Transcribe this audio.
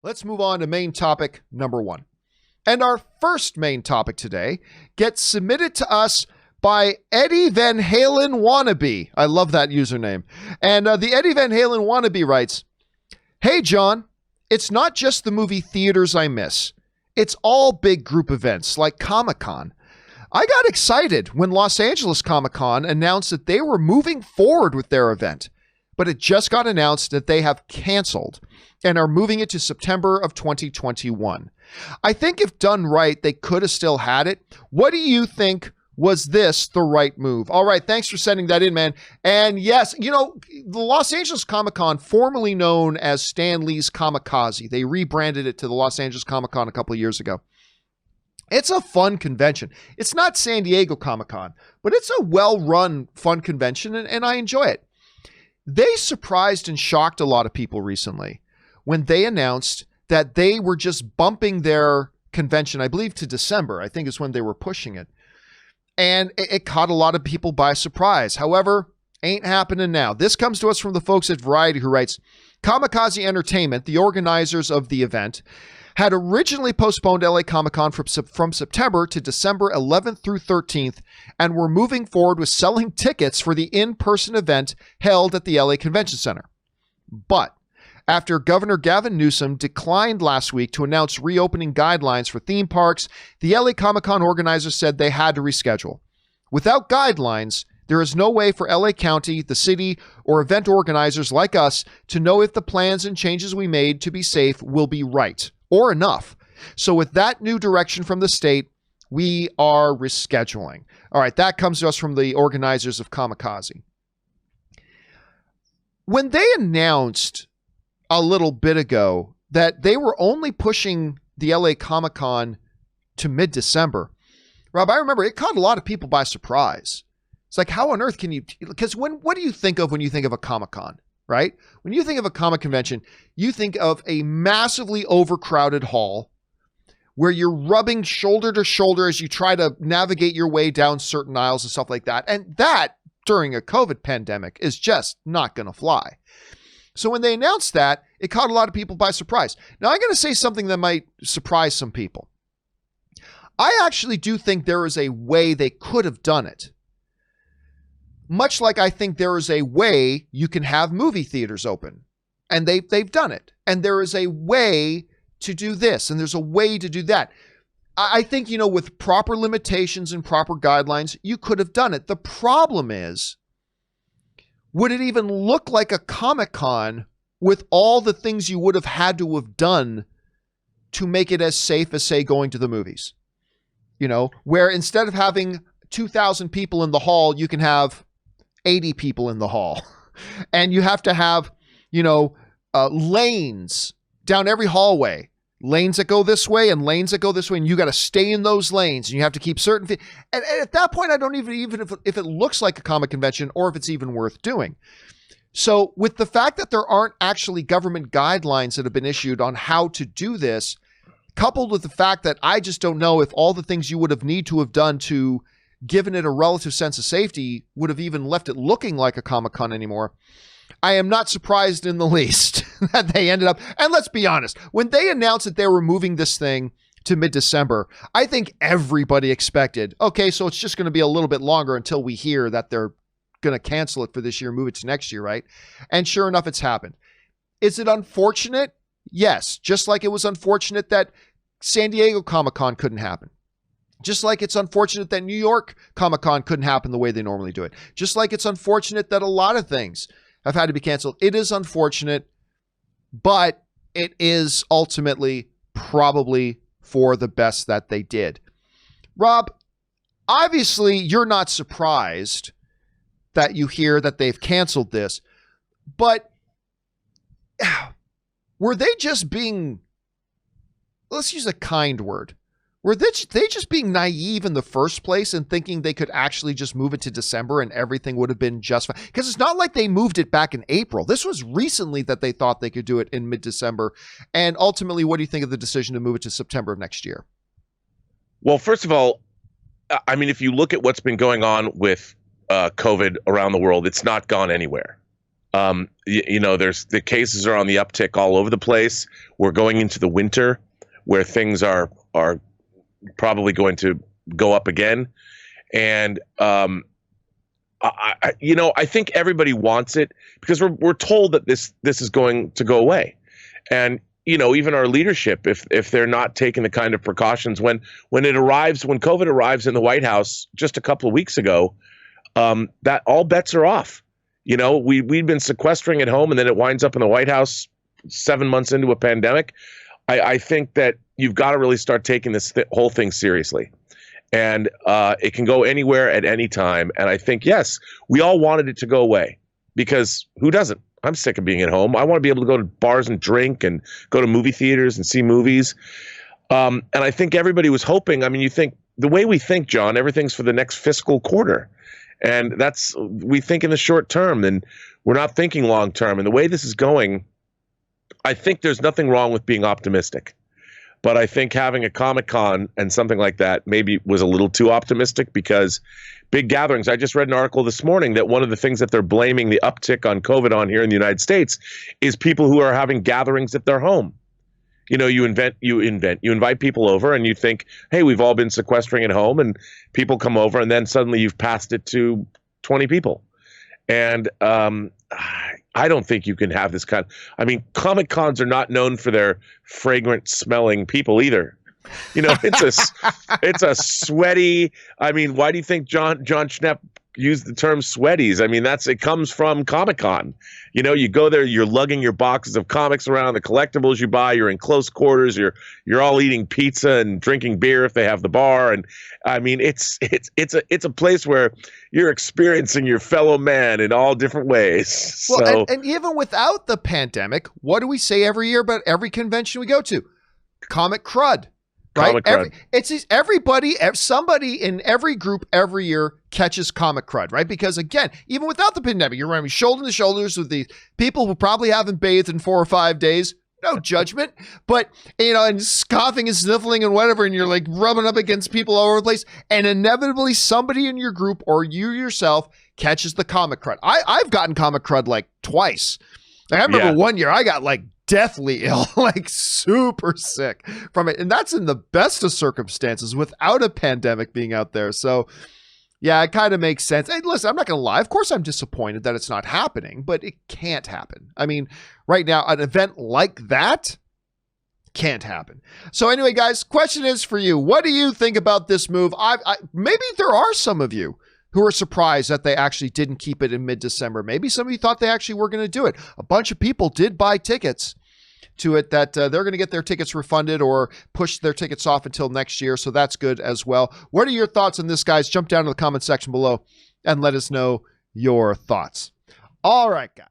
Let's move on to main topic number 1. And our first main topic today gets submitted to us by Eddie Van Halen WannaBe. I love that username. And the Eddie Van Halen WannaBe writes, "Hey, John, it's not just the movie theaters I miss. It's all big group events like Comic-Con. I got excited when Los Angeles Comic-Con announced that they were moving forward with their event, but it just got announced that they have canceled and are moving it to September of 2021. I think if done right, they could have still had it. What do you think? Was this the right move?" All right, thanks for sending that in, man. And yes, you know, the Los Angeles Comic-Con, formerly known as Stan Lee's Kamikaze, they rebranded it to the Los Angeles Comic-Con a couple of years ago. It's a fun convention. It's not San Diego Comic-Con, but it's a well-run, fun convention, and I enjoy it. They surprised and shocked a lot of people recently when they announced that they were just bumping their convention, I believe, to December. I think is when they were pushing it. And it caught a lot of people by surprise. However, ain't happening now. This comes to us from the folks at Variety who writes, "Kamikaze Entertainment, the organizers of the event, had originally postponed LA Comic-Con from September to December 11th through 13th and were moving forward with selling tickets for the in-person event held at the LA Convention Center. But after Governor Gavin Newsom declined last week to announce reopening guidelines for theme parks, the LA Comic-Con organizers said they had to reschedule. Without guidelines, there is no way for LA County, the city, or event organizers like us to know if the plans and changes we made to be safe will be right or enough. So with that new direction from the state, we are rescheduling." All right, that comes to us from the organizers of Kamikaze. When they announced a little bit ago that they were only pushing the LA Comic-Con to mid-December, Rob, I remember it caught a lot of people by surprise. It's like, how on earth can you, because what do you think of when you think of a Comic-Con, right? When you think of a comic convention, you think of a massively overcrowded hall where you're rubbing shoulder to shoulder as you try to navigate your way down certain aisles and stuff like that. And that, during a COVID pandemic, is just not going to fly. So when they announced that, it caught a lot of people by surprise. Now, I'm going to say something that might surprise some people. I actually do think there is a way they could have done it. Much like I think there is a way you can have movie theaters open. And they've done it. And there is a way to do this. And there's a way to do that. I think, you know, with proper limitations and proper guidelines, you could have done it. The problem is, would it even look like a Comic-Con with all the things you would have had to have done to make it as safe as, say, going to the movies? You know, where instead of having 2,000 people in the hall, you can have 80 people in the hall. And you have to have, you know, lanes down every hallway. Lanes that go this way and lanes that go this way, and you got to stay in those lanes, and you have to keep certain. And at that point, I don't even if it looks like a comic convention or if it's even worth doing. So with the fact that there aren't actually government guidelines that have been issued on how to do this, coupled with the fact that I just don't know if all the things you would have need to have done to given it a relative sense of safety would have even left it looking like a Comic-Con anymore, I am not surprised in the least that they ended up, and let's be honest, when they announced that they were moving this thing to mid-December, I think everybody expected, okay, so it's just going to be a little bit longer until we hear that they're going to cancel it for this year, move it to next year, right? And sure enough, it's happened. Is it unfortunate? Yes, just like it was unfortunate that San Diego Comic-Con couldn't happen. Just like it's unfortunate that New York Comic-Con couldn't happen the way they normally do it. Just like it's unfortunate that a lot of things have had to be canceled. It is unfortunate, but it is ultimately probably for the best that they did. Rob, obviously you're not surprised that you hear that they've canceled this, but were they just being, let's use a kind word, were they just being naive in the first place and thinking they could actually just move it to December and everything would have been just fine? Because it's not like they moved it back in April. This was recently that they thought they could do it in mid-December. And ultimately, what do you think of the decision to move it to September of next year? Well, first of all, I mean, if you look at what's been going on with COVID around the world, it's not gone anywhere. There's the cases are on the uptick all over the place. We're going into the winter where things are probably going to go up again. And I think everybody wants it because we're told that this is going to go away. And even our leadership, if they're not taking the kind of precautions when COVID arrives in the White House just a couple of weeks ago, that all bets are off. We'd been sequestering at home, and then it winds up in the White House 7 months into a pandemic. I think that you've got to really start taking this whole thing seriously. And it can go anywhere at any time. And I think, yes, we all wanted it to go away because who doesn't? I'm sick of being at home. I want to be able to go to bars and drink and go to movie theaters and see movies. And I think everybody was hoping. I mean, you think the way we think, John, everything's for the next fiscal quarter. And we think in the short term, and we're not thinking long term. And the way this is going, I think there's nothing wrong with being optimistic. But I think having a Comic-Con and something like that maybe was a little too optimistic because big gatherings. I just read an article this morning that one of the things that they're blaming the uptick on COVID on here in the United States is people who are having gatherings at their home. You invite people over and you think, hey, we've all been sequestering at home, and people come over and then suddenly you've passed it to 20 people. And I don't think you can have this kind. I mean, Comic Cons are not known for their fragrant smelling people either. It's a sweaty. I mean, why do you think John Schnepp used the term sweaties? I mean, it comes from Comic Con. You go there, you're lugging your boxes of comics around, the collectibles you buy, you're in close quarters, you're all eating pizza and drinking beer if they have the bar. And I mean, it's a place where you're experiencing your fellow man in all different ways. Well, and even without the pandemic, what do we say every year about every convention we go to? Comic crud. Right? Somebody in every group every year catches comic crud, right? Because again, even without the pandemic, you're running shoulder to shoulders with the people who probably haven't bathed in 4 or 5 days. No judgment, but and coughing and sniffling and whatever, and you're like rubbing up against people all over the place, and inevitably somebody in your group or you yourself catches the comic crud. I've gotten comic crud like twice. I remember one year I got like deathly ill, like super sick from it. And that's in the best of circumstances without a pandemic being out there. So yeah, it kind of makes sense. Hey, listen, I'm not going to lie. Of course, I'm disappointed that it's not happening, but it can't happen. I mean, right now, an event like that can't happen. So anyway, guys, question is for you. What do you think about this move? Maybe there are some of you who are surprised that they actually didn't keep it in mid-December. Maybe some of you thought they actually were going to do it. A bunch of people did buy tickets to it that they're going to get their tickets refunded or push their tickets off until next year. So that's good as well. What are your thoughts on this, guys? Jump down to the comment section below and let us know your thoughts. All right, guys.